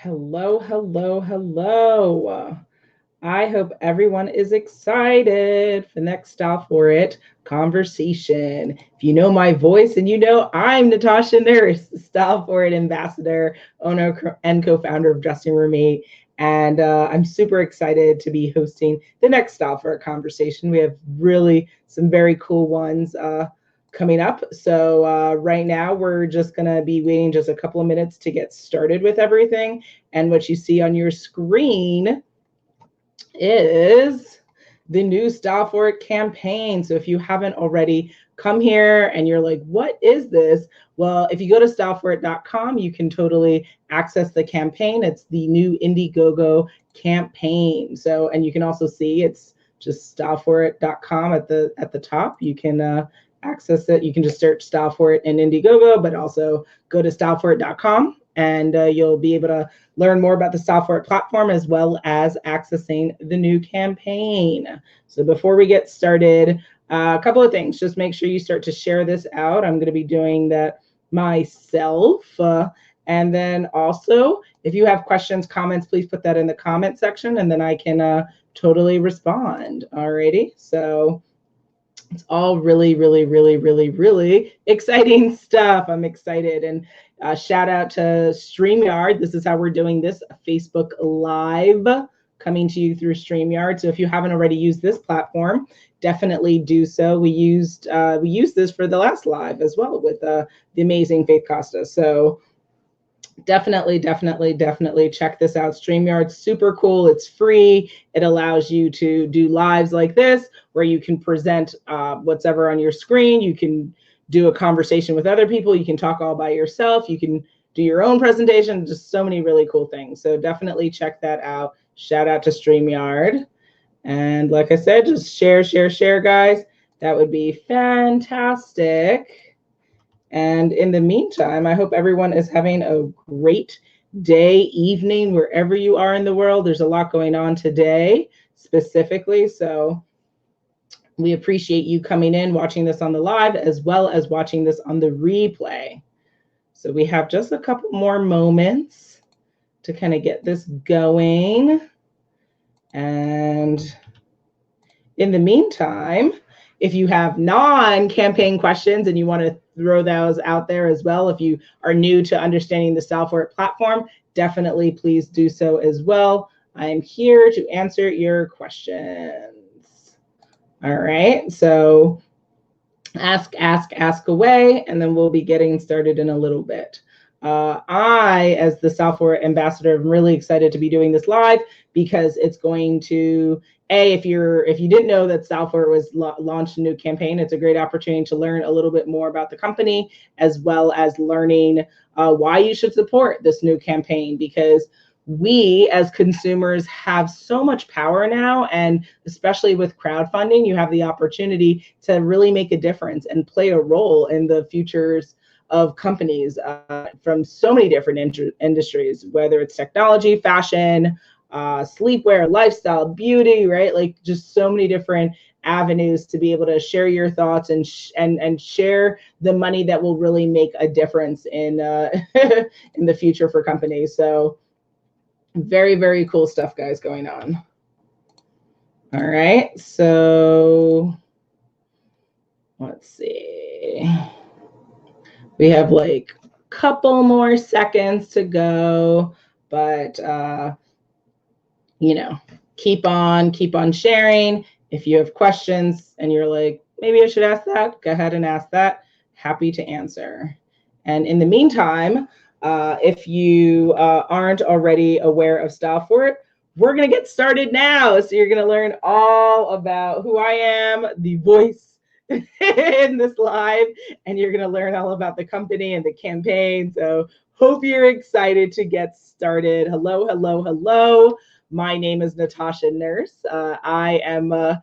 Hello, hello, hello. I hope everyone is excited for the next Style For It conversation. If you know my voice and you know I'm Natasha Nurse, Style For It ambassador, owner, and co founder of Dressing Roommate. And I'm super excited to be hosting the next Style For It conversation. We have really some very cool ones coming up. So right now we're just going to be waiting just a couple of minutes to get started with everything. And what you see on your screen is the new Style For It campaign. So if you haven't already come here and you're like, what is this? Well, if you go to StyleForIt.com, you can totally access the campaign. It's the new IndieGoGo campaign. So, and you can also see it's just StyleForIt.com at the top. You can access it. You can just search Style For It in IndieGoGo, but also go to StyleForIt.com and you'll be able to learn more about the Style For It platform as well as accessing the new campaign. So before we get started, a couple of things. Just make sure you start to share this out. I'm going to be doing that myself. And then also, if you have questions, comments, please put that in the comment section and then I can totally respond. Alrighty. So it's all really, really, really, really, really exciting stuff. I'm excited. And shout out to StreamYard. This is how we're doing this Facebook Live, coming to you through StreamYard. So if you haven't already used this platform, definitely do so. We used this for the last live as well with the amazing Faith Costa. So definitely check this out. StreamYard's super cool. It's free. It allows you to do lives like this where you can present whatever on your screen. You can do a conversation with other people. You can talk all by yourself. You can do your own presentation. Just so many really cool things. So definitely check that out. Shout out to StreamYard. And like I said, just share, guys. That would be fantastic. And in the meantime, I hope everyone is having a great day, evening, wherever you are in the world. There's a lot going on today specifically. So we appreciate you coming in, watching this on the live, as well as watching this on the replay. So we have just a couple more moments to kind of get this going. And in the meantime, if you have non-campaign questions and you want to throw those out there as well, if you are new to understanding the Style For It platform, definitely please do so as well. I'm here to answer your questions. All right, so ask away, and then we'll be getting started in a little bit. I, as the Style For It ambassador, am really excited to be doing this live because it's going to, if you didn't know that Style For It was launched a new campaign, it's a great opportunity to learn a little bit more about the company, as well as learning why you should support this new campaign, because we as consumers have so much power now, and especially with crowdfunding, you have the opportunity to really make a difference and play a role in the futures of companies from so many different industries, whether it's technology, fashion, sleepwear, lifestyle, beauty, right? Like just so many different avenues to be able to share your thoughts and share the money that will really make a difference in in the future for companies. So very, very cool stuff, guys, going on. All right, so let's see. We have like a couple more seconds to go, but you know, keep on sharing. If you have questions and you're like, maybe I should ask that, go ahead and ask that. Happy to answer. And in the meantime, if you aren't already aware of Style For It, we're going to get started now. So you're going to learn all about who I am, the voice in this live, and you're going to learn all about the company and the campaign. So hope you're excited to get started. Hello. My name is Natasha Nurse. I am a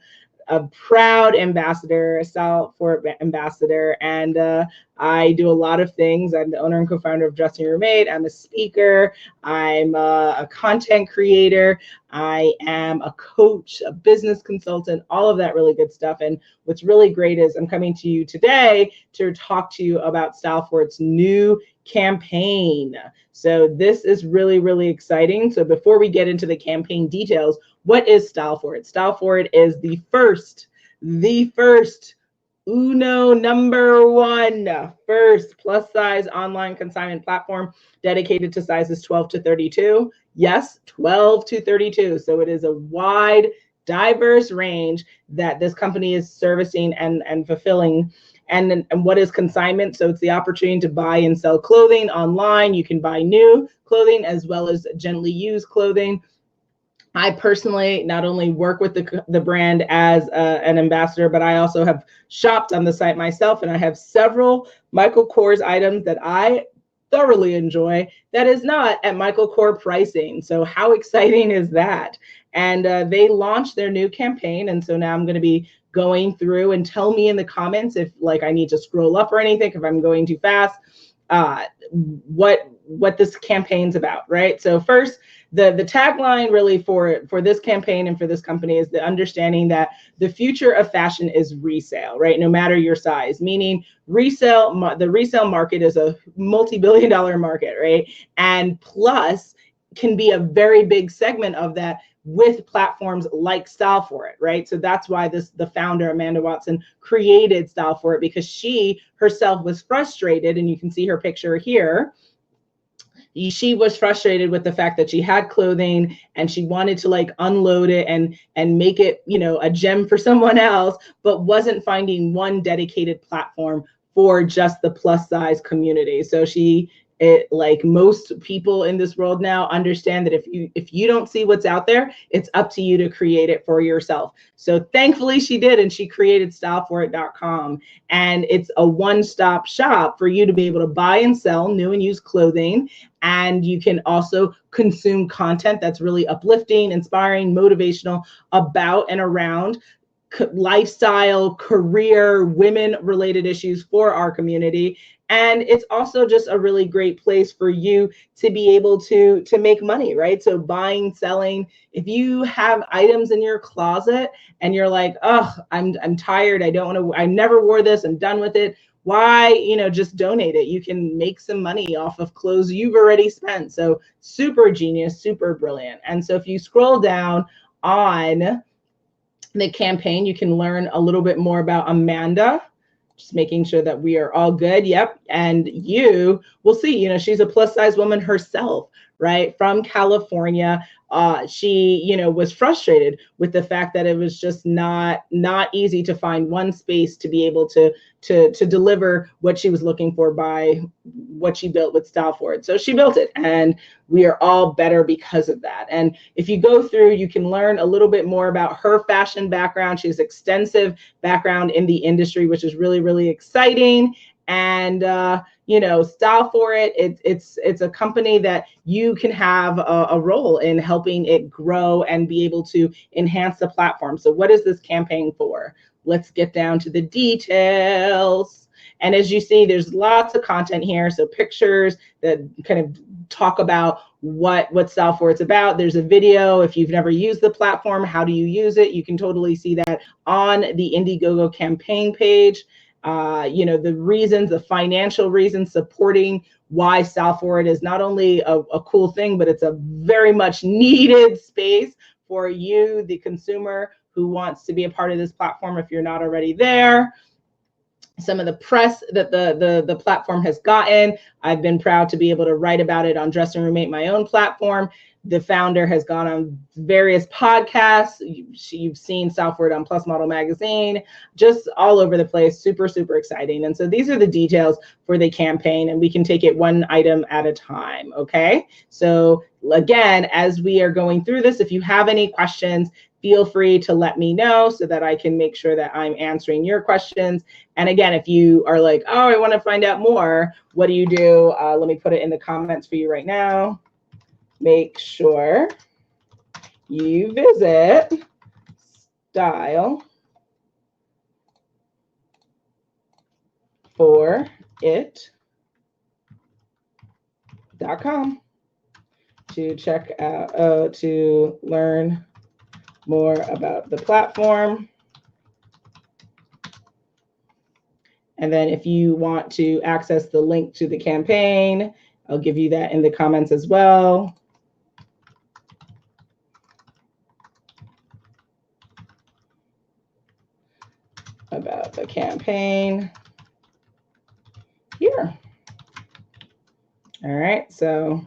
proud ambassador, Style For It ambassador, and I do a lot of things. I'm the owner and co-founder of Dressing Roommate. I'm a speaker. I'm a content creator. I am a coach, a business consultant, all of that really good stuff. And what's really great is I'm coming to you today to talk to you about Style For It's new campaign. So this is really, really exciting. So before we get into the campaign details, what is StyleForIt? StyleForIt is the first number one, first plus size online consignment platform dedicated to sizes 12 to 32. Yes, 12 to 32. So it is a wide, diverse range that this company is servicing and fulfilling. And what is consignment? So it's the opportunity to buy and sell clothing online. You can buy new clothing as well as gently used clothing. I personally not only work with the brand as an ambassador, but I also have shopped on the site myself, and I have several Michael Kors items that I thoroughly enjoy that is not at Michael Kors pricing. So how exciting is that? And they launched their new campaign, and so now I'm going to be going through, and tell me in the comments if like I need to scroll up or anything, if I'm going too fast, what this campaign's about, right? So first, the tagline really for this campaign and for this company is the understanding that the future of fashion is resale, right? No matter your size, meaning the resale market is a multi-billion-dollar market, right? And plus can be a very big segment of that with platforms like StyleForIt, right? So that's why the founder, Amanda Watson, created StyleForIt, because she herself was frustrated, and you can see her picture here. She was frustrated with the fact that she had clothing and she wanted to like unload it and make it, you know, a gem for someone else, but wasn't finding one dedicated platform for just the plus size community. So like most people in this world now understand that if you don't see what's out there, it's up to you to create it for yourself. So thankfully she did, and she created StyleForIt.com, and it's a one-stop shop for you to be able to buy and sell new and used clothing. And you can also consume content that's really uplifting, inspiring, motivational about and around lifestyle, career, women-related issues for our community. And it's also just a really great place for you to be able to make money, right? So buying, selling, if you have items in your closet and you're like, oh, I'm tired, I never wore this, I'm done with it. Why, just donate it. You can make some money off of clothes you've already spent. So super genius, super brilliant. And so if you scroll down on the campaign, you can learn a little bit more about Amanda. Just making sure that we are all good. Yep. And you will see, she's a plus size woman herself, right? From California. She, was frustrated with the fact that it was just not easy to find one space to be able to deliver what she was looking for by what she built with StyleForIt. So she built it, and we are all better because of that. And if you go through, you can learn a little bit more about her fashion background. She has extensive background in the industry, which is really, really exciting. And StyleForIt, it's a company that you can have a role in helping it grow and be able to enhance the platform. So what is this campaign for? Let's get down to the details. And as you see, there's lots of content here. So pictures that kind of talk about what StyleForIt's about. There's a video. If you've never used the platform, how do you use it? You can totally see that on the IndieGoGo campaign page. The reasons, the financial reasons supporting why StyleForIt is not only a cool thing, but it's a very much needed space for you, the consumer who wants to be a part of this platform if you're not already there. Some of the press that the platform has gotten. I've been proud to be able to write about it on Dressing Room Mate, my own platform. The founder has gone on various podcasts. You've seen StyleForIt on Plus Model Magazine, just all over the place. Super, super exciting. And so these are the details for the campaign, and we can take it one item at a time, okay? So again, as we are going through this, if you have any questions, feel free to let me know so that I can make sure that I'm answering your questions. And again, if you are like, oh, I want to find out more, what do you do? Let me put it in the comments for you right now. Make sure you visit StyleForIt.com to check out, to learn more about the platform And then if you want to access the link to the campaign, I'll give you that in the comments as well. About the campaign here. All right, so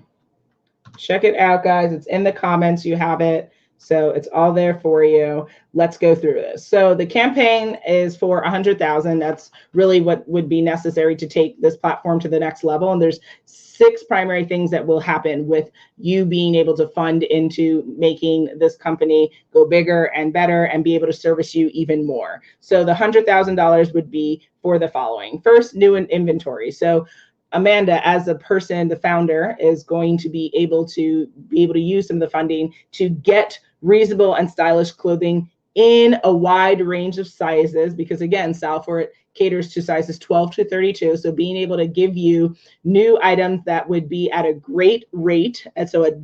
check it out, guys. It's in the comments. You have it. So it's all there for you. Let's go through this. So the campaign is for 100,000. That's really what would be necessary to take this platform to the next level. And there's 6 primary things that will happen with you being able to fund into making this company go bigger and better and be able to service you even more. So the $100,000 would be for the following. First, new inventory. So Amanda, as a person, the founder, is going to be able to use some of the funding to get reasonable and stylish clothing in a wide range of sizes, because again, StyleForIt caters to sizes 12 to 32. So being able to give you new items that would be at a great rate. And so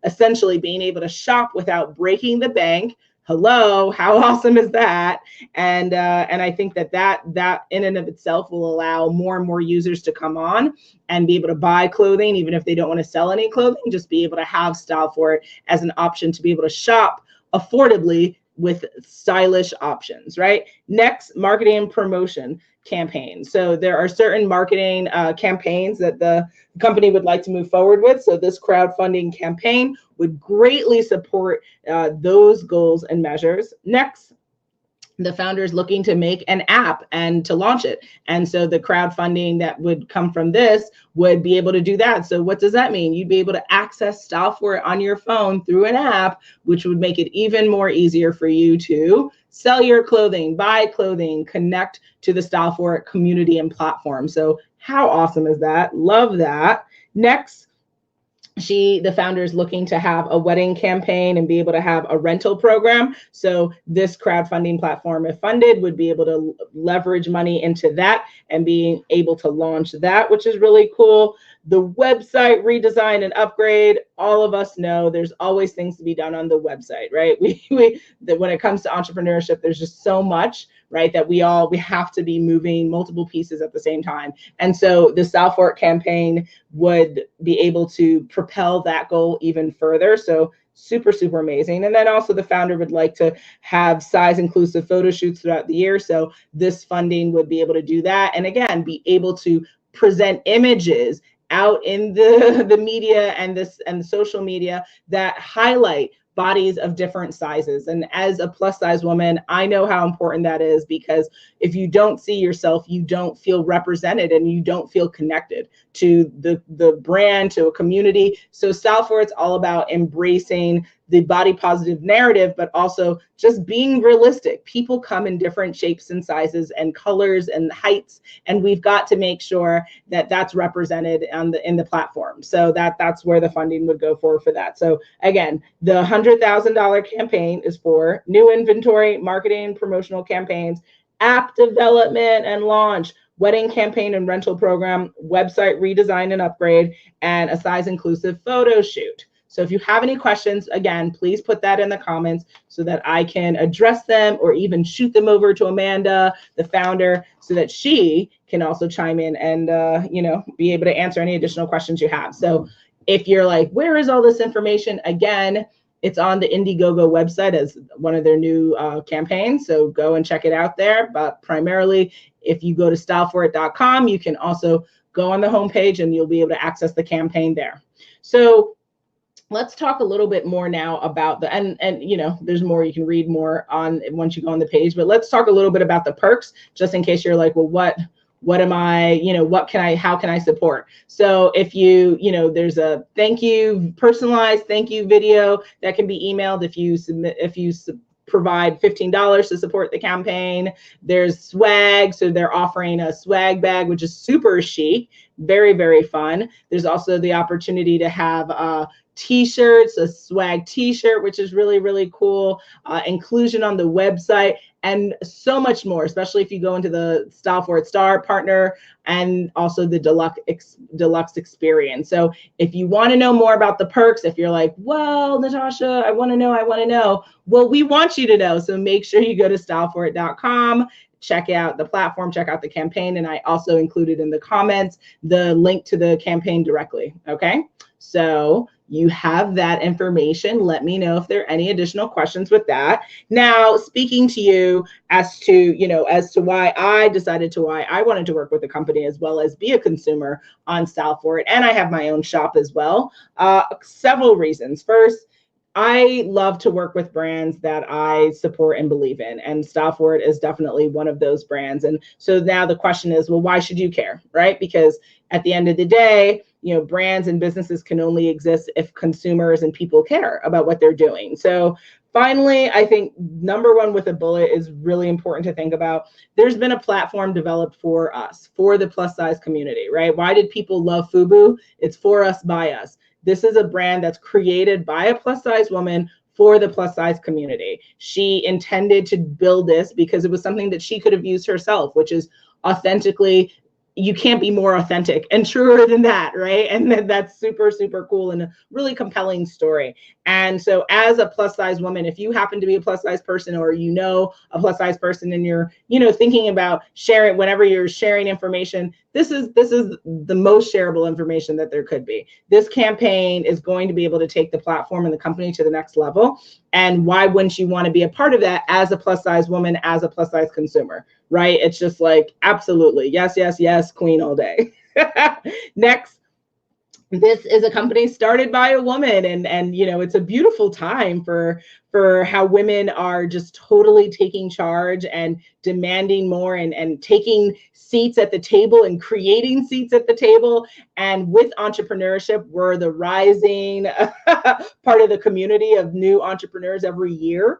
essentially being able to shop without breaking the bank. Hello, how awesome is that? And I think that in and of itself will allow more and more users to come on and be able to buy clothing, even if they don't want to sell any clothing, just be able to have StyleForIt as an option to be able to shop affordably with stylish options, right? Next, marketing and promotion campaigns. So there are certain marketing campaigns that the company would like to move forward with. So this crowdfunding campaign would greatly support those goals and measures. Next, the founder is looking to make an app and to launch it. And so the crowdfunding that would come from this would be able to do that. So what does that mean? You'd be able to access StyleForIt on your phone through an app, which would make it even more easier for you to sell your clothing, buy clothing, connect to the StyleForIt community and platform. So how awesome is that? Love that. Next, the founder is looking to have a wedding campaign and be able to have a rental program. So this crowdfunding platform, if funded, would be able to leverage money into that and being able to launch that, which is really cool. The website redesign and upgrade, all of us know there's always things to be done on the website, right? When it comes to entrepreneurship, there's just so much, right, that we have to be moving multiple pieces at the same time. And so the StyleForIt campaign would be able to propel that goal even further. So super, super amazing. And then also the founder would like to have size inclusive photo shoots throughout the year. So this funding would be able to do that. And again, be able to present images out in the media and the social media that highlight bodies of different sizes. And as a plus size woman, I know how important that is, because if you don't see yourself, you don't feel represented and you don't feel connected to the brand, to a community. So StyleForIt's all about embracing the body positive narrative, but also just being realistic. People come in different shapes and sizes and colors and heights, and we've got to make sure that that's represented in the platform. So that's where the funding would go for that. So again, the $100,000 campaign is for new inventory, marketing, promotional campaigns, app development and launch, wedding campaign and rental program, website redesign and upgrade, and a size inclusive photo shoot. So if you have any questions, again, please put that in the comments so that I can address them, or even shoot them over to Amanda, the founder, so that she can also chime in and be able to answer any additional questions you have. So if you're like, where is all this information? Again, it's on the IndieGoGo website as one of their new campaigns. So go and check it out there. But primarily, if you go to StyleForIt.com, you can also go on the homepage and you'll be able to access the campaign there. So let's talk a little bit more now about and there's more, you can read more on once you go on the page, but let's talk a little bit about the perks, just in case you're like, well, what am I, how can I support? So if there's a personalized thank you video that can be emailed if you provide $15 to support the campaign. There's swag, so they're offering a swag bag, which is super chic, very, very fun. There's also the opportunity to have t-shirts, a swag t-shirt, which is really, really cool, inclusion on the website, and so much more, especially if you go into the StyleForIt Star partner and also the deluxe experience. So if you want to know more about the perks, if you're like, well, Natasha, I want to know, well, we want you to know. So make sure you go to StyleForIt.com, check out the platform, check out the campaign, and I also included in the comments the link to the campaign directly, okay? So you have that information. Let me know if there are any additional questions with that. Now, speaking to you as to why I wanted to work with the company as well as be a consumer on StyleForIt, and I have my own shop as well. Several reasons. First, I love to work with brands that I support and believe in, and StyleForIt is definitely one of those brands. And so now the question is, well, why should you care, right? Because at the end of the day, brands and businesses can only exist if consumers and people care about what they're doing. So finally, I think number one with a bullet is really important to think about. There's been a platform developed for us, for the plus size community, right? Why did people love FUBU? It's for us, by us. This is a brand that's created by a plus size woman for the plus size community. She intended to build this because it was something that she could have used herself, which is authentically, you can't be more authentic and truer than that, right? And that's super, super cool and a really compelling story. And so as a plus size woman, if you happen to be a plus size person, or a plus size person and you're thinking about sharing, whenever you're sharing information, this is the most shareable information that there could be. This campaign is going to be able to take the platform and the company to the next level. And why wouldn't you want to be a part of that as a plus size woman, as a plus size consumer, right? It's just like, absolutely. Yes, yes, yes, queen all day. Next. This is a company started by a woman, and it's a beautiful time for how women are just totally taking charge and demanding more and taking seats at the table and creating seats at the table. And with entrepreneurship, we're the rising part of the community of new entrepreneurs every year.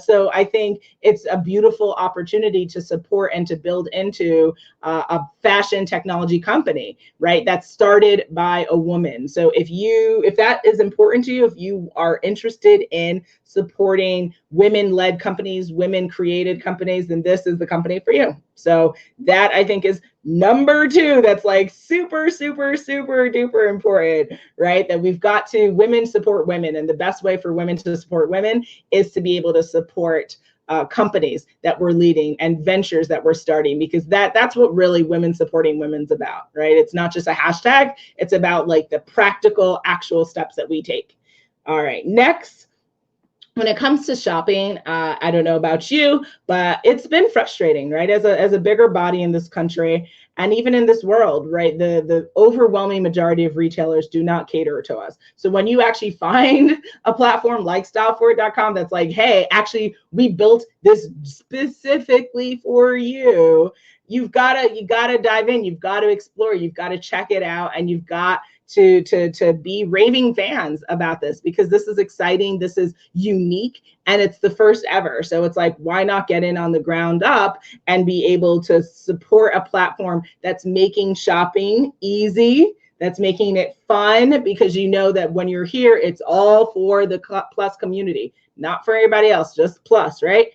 So I think it's a beautiful opportunity to support and to build into a fashion technology company, right? That's started by a woman. So if that is important to you, if you are interested in supporting women-led companies, women-created companies, then this is the company for you. So that, I think, is number two. That's like super, super, super duper important, right? That we've got to women support women. And the best way for women to support women is to be able to support companies that we're leading and ventures that we're starting, because that's what really women supporting women's about, right? It's not just a hashtag. It's about like the practical, actual steps that we take. All right, next. When it comes to shopping, I don't know about you, but it's been frustrating, right? As a bigger body in this country and even in this world, right? The overwhelming majority of retailers do not cater to us. So when you actually find a platform like StyleForIt.com that's like, hey, actually, we built this specifically for you, you've got to dive in, you've got to explore, you've got to check it out, and you've got to be raving fans about this, because this is exciting, this is unique, and it's the first ever. So it's like, why not get in on the ground up and be able to support a platform that's making shopping easy, that's making it fun, because you know that when you're here, it's all for the plus community, not for everybody else, just plus, right?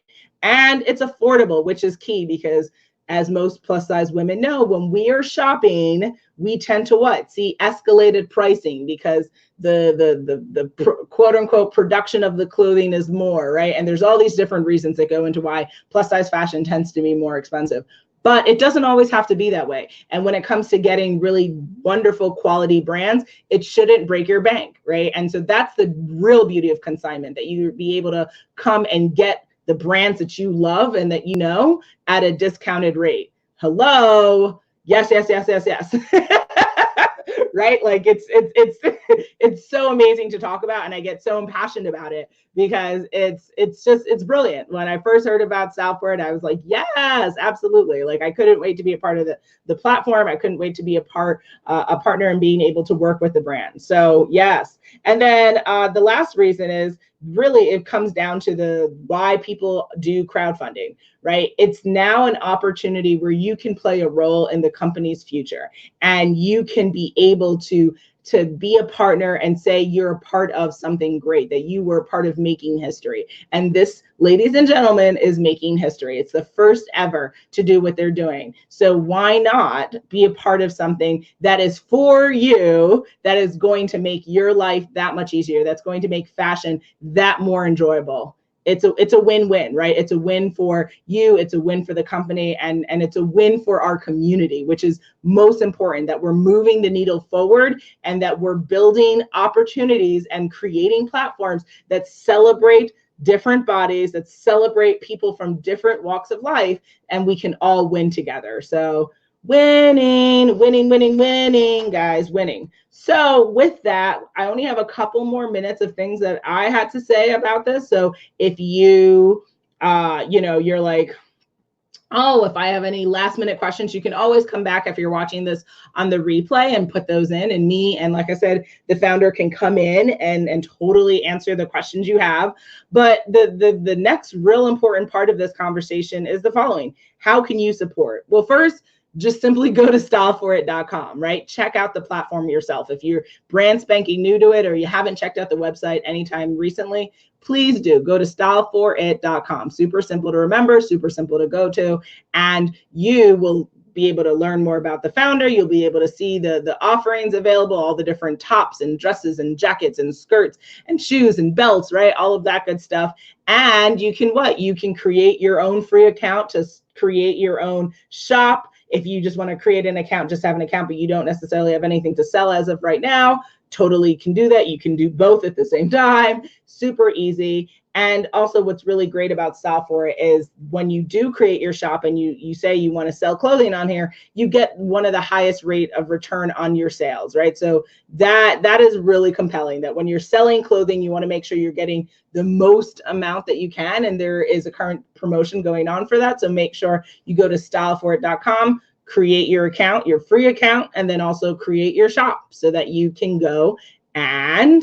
And it's affordable, which is key, because as most plus size women know, when we are shopping, we tend to see escalated pricing, because the quote unquote production of the clothing is more, right? And there's all these different reasons that go into why plus size fashion tends to be more expensive. But it doesn't always have to be that way. And when it comes to getting really wonderful quality brands, it shouldn't break your bank, right? And so that's the real beauty of consignment, that you be able to come and get the brands that you love and that you know at a discounted rate. Hello, yes, yes, yes, yes, yes. Right? Like it's so amazing to talk about, and I get so impassioned about it because it's brilliant. When I first heard about StyleForIt, I was like, yes, absolutely. Like I couldn't wait to be a part of the platform. I couldn't wait to be a partner in being able to work with the brand. So yes. And then the last reason is really it comes down to why people do crowdfunding, right? It's now an opportunity where you can play a role in the company's future, and you can be able to be a partner and say you're a part of something great, that you were part of making history. And this, ladies and gentlemen, is making history. It's the first ever to do what they're doing. So why not be a part of something that is for you, that is going to make your life that much easier, that's going to make fashion that more enjoyable? it's a win-win, right? It's a win for you, it's a win for the company, and it's a win for our community, which is most important, that we're moving the needle forward and that we're building opportunities and creating platforms that celebrate different bodies, that celebrate people from different walks of life, and we can all win together. So winning, winning, winning, winning, guys, winning. So with that, I only have a couple more minutes of things that I had to say about this. So if you, you're like, oh, if I have any last minute questions, you can always come back if you're watching this on the replay and put those in, and me, and like I said, the founder can come in and totally answer the questions you have. But the next real important part of this conversation is the following: how can you support? Well, first, just simply go to StyleForIt.com, right? Check out the platform yourself. If you're brand spanking new to it, or you haven't checked out the website anytime recently, please do go to StyleForIt.com. Super simple to remember, super simple to go to, and you will be able to learn more about the founder. You'll be able to see the offerings available, all the different tops and dresses and jackets and skirts and shoes and belts, right? All of that good stuff. And you can You can create your own free account to create your own shop. If you just want to create an account, just have an account, but you don't necessarily have anything to sell as of right now, totally can do that. You can do both at the same time. Super easy. And also what's really great about StyleForIt is when you do create your shop and you say you want to sell clothing on here, you get one of the highest rate of return on your sales, right? So that is really compelling, that when you're selling clothing, you want to make sure you're getting the most amount that you can. And there is a current promotion going on for that. So make sure you go to StyleForIt.com, create your account, your free account, and then also create your shop so that you can go and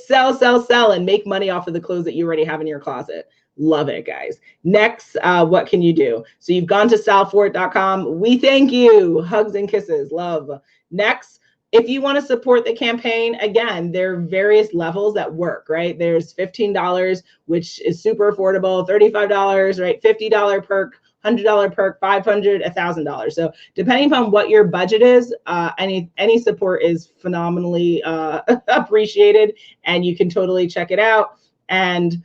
sell, and make money off of the clothes that you already have in your closet. Love it, guys. Next, what can you do? So you've gone to StyleForIt.com. We thank you. Hugs and kisses. Love. Next, if you want to support the campaign, again, there are various levels that work, right? There's $15, which is super affordable, $35, right? $50 perk, $100 perk, $500, $1,000. So depending upon what your budget is, any support is phenomenally appreciated, and you can totally check it out. And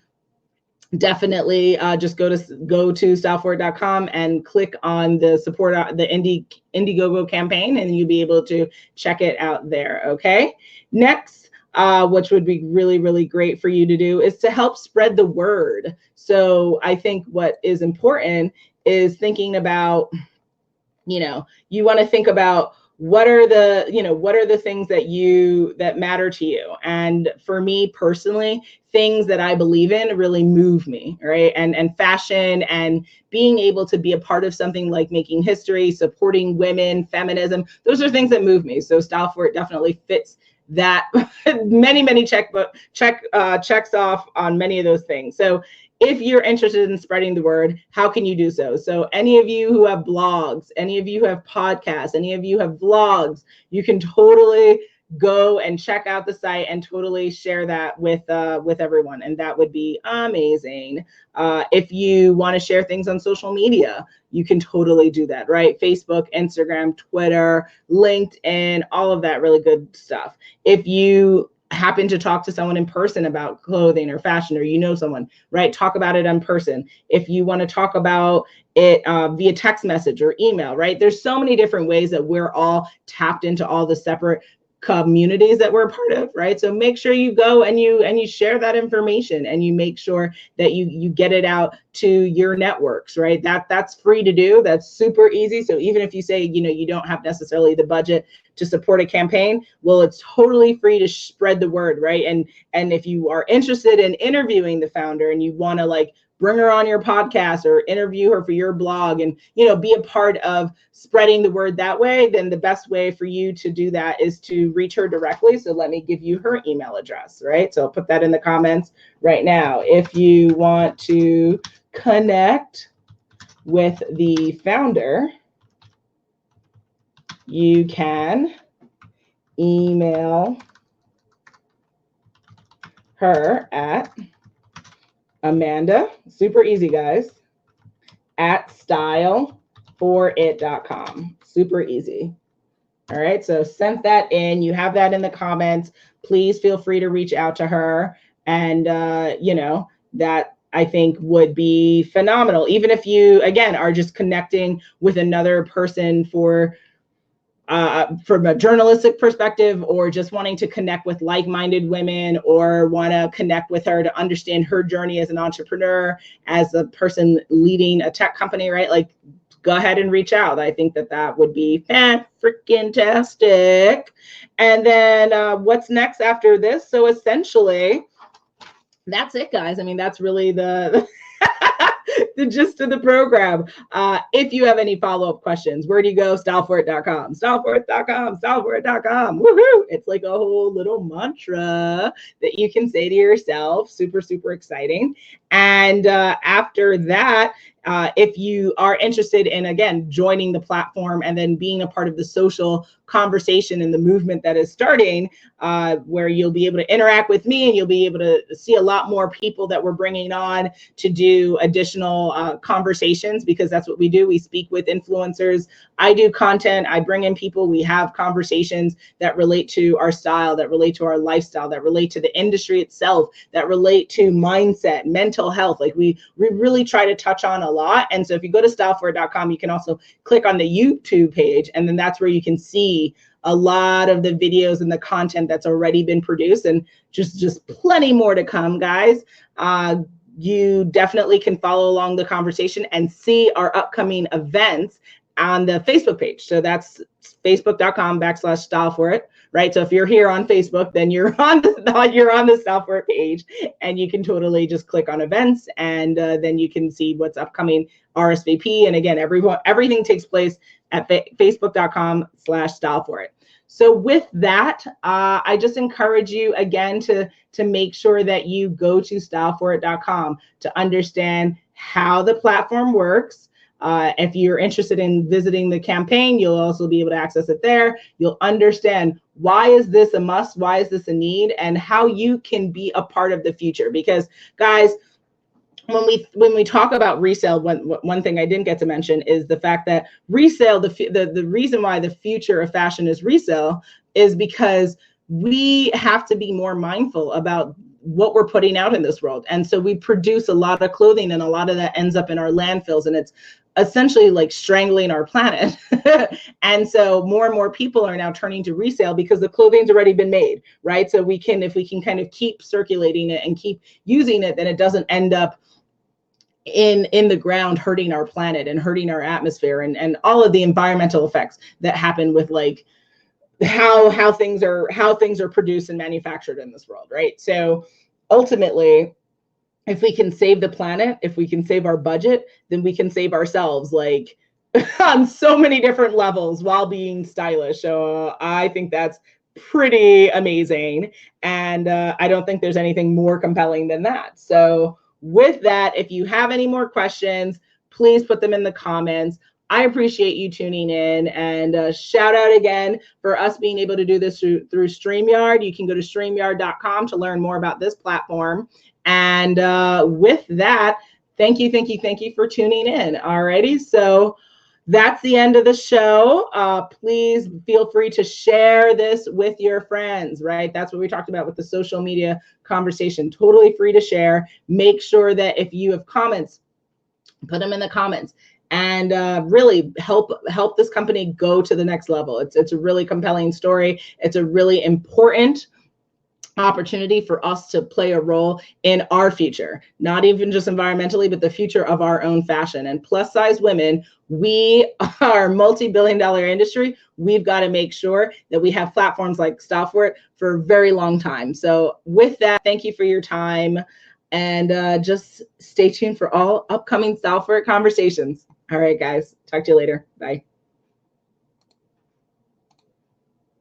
definitely just go to StyleForIt.com and click on the support the IndieGoGo campaign, and you'll be able to check it out there. Okay. Next, which would be really, really great for you to do, is to help spread the word. So I think what is important is thinking about, you want to think about what are the things that matter to you. And for me personally, things that I believe in really move me, right? And fashion and being able to be a part of something like making history, supporting women, feminism, those are things that move me. So StyleForIt definitely fits that many checks off on many of those things. So if you're interested in spreading the word, how can you do so? So any of you who have blogs, any of you who have podcasts, any of you have vlogs, you can totally go and check out the site and totally share that with everyone, and that would be amazing. If you want to share things on social media, you can totally do that, right? Facebook, Instagram, Twitter, LinkedIn, all of that really good stuff. If you happen to talk to someone in person about clothing or fashion, or someone, right, talk about it in person. If you want to talk about it via text message or email, right? There's so many different ways that we're all tapped into all the separate communities that we're a part of, right? So make sure you go and you share that information, and you make sure that you get it out to your networks, right? That's free to do. That's super easy. So even if you say, you don't have necessarily the budget to support a campaign, well, it's totally free to spread the word, right? And if you are interested in interviewing the founder and you want to bring her on your podcast or interview her for your blog and, be a part of spreading the word that way, then the best way for you to do that is to reach her directly. So let me give you her email address, right? So I'll put that in the comments right now. If you want to connect with the founder, you can email her at Amanda, super easy, guys, at StyleForIt.com. Super easy. All right, so sent that in. You have that in the comments. Please feel free to reach out to her and, that I think would be phenomenal. Even if you, again, are just connecting with another person from a journalistic perspective, or just wanting to connect with like-minded women, or want to connect with her to understand her journey as an entrepreneur, as a person leading a tech company, right? Like, go ahead and reach out. I think that would be fan-freaking-tastic. And then what's next after this? So essentially, that's it, guys. I mean, that's really the the gist of the program. If you have any follow-up questions, where do you go? StyleForIt.com, StyleForIt.com, StyleForIt.com. Woohoo! It's like a whole little mantra that you can say to yourself. Super, super exciting. And after that, if you are interested in, again, joining the platform and then being a part of the social conversation and the movement that is starting, where you'll be able to interact with me, and you'll be able to see a lot more people that we're bringing on to do additional conversations, because that's what we do. We speak with influencers. I do content. I bring in people. We have conversations that relate to our style, that relate to our lifestyle, that relate to the industry itself, that relate to mindset, mental health. Like, we really try to touch on a lot. And so if you go to StyleForIt.com, you can also click on the YouTube page, and then that's where you can see a lot of the videos and the content that's already been produced, and just plenty more to come, guys. You definitely can follow along the conversation and see our upcoming events on the Facebook page. So that's facebook.com/StyleForIt, right? So if you're here on Facebook, then you're on the StyleForIt page, and you can totally just click on events, and then you can see what's upcoming RSVP. And again, everything takes place at facebook.com/StyleForIt. So with that, I just encourage you again to make sure that you go to StyleForIt.com to understand how the platform works. If you're interested in visiting the campaign, you'll also be able to access it there. You'll understand, why is this a must? Why is this a need? And how you can be a part of the future. Because, guys, when we talk about resale, one thing I didn't get to mention is the fact that resale, the reason why the future of fashion is resale is because we have to be more mindful about what we're putting out in this world. And so we produce a lot of clothing, and a lot of that ends up in our landfills, and it's essentially like strangling our planet. And so more and more people are now turning to resale, because the clothing's already been made, right? So if we can kind of keep circulating it and keep using it, then it doesn't end up in the ground, hurting our planet and hurting our atmosphere, and all of the environmental effects that happen with, like, how things are produced and manufactured in this world, right? So ultimately, if we can save the planet, if we can save our budget, then we can save ourselves, like, on so many different levels, while being stylish. So I think that's pretty amazing, and I don't think there's anything more compelling than that. So with that, if you have any more questions, please put them in the comments. I appreciate you tuning in, and shout out again for us being able to do this through StreamYard. You can go to StreamYard.com to learn more about this platform. And with that, thank you for tuning in. Alrighty, so that's the end of the show. Please feel free to share this with your friends, right? That's what we talked about with the social media conversation. Totally free to share. Make sure that if you have comments, put them in the comments, and really help this company go to the next level. It's a really compelling story. It's a really important opportunity for us to play a role in our future, not even just environmentally, but the future of our own fashion. And plus size women, we are a multi-billion-dollar industry. We've got to make sure that we have platforms like StyleForIt for a very long time. So with that, thank you for your time, and just stay tuned for all upcoming StyleForIt conversations. All right, guys, talk to you later. Bye.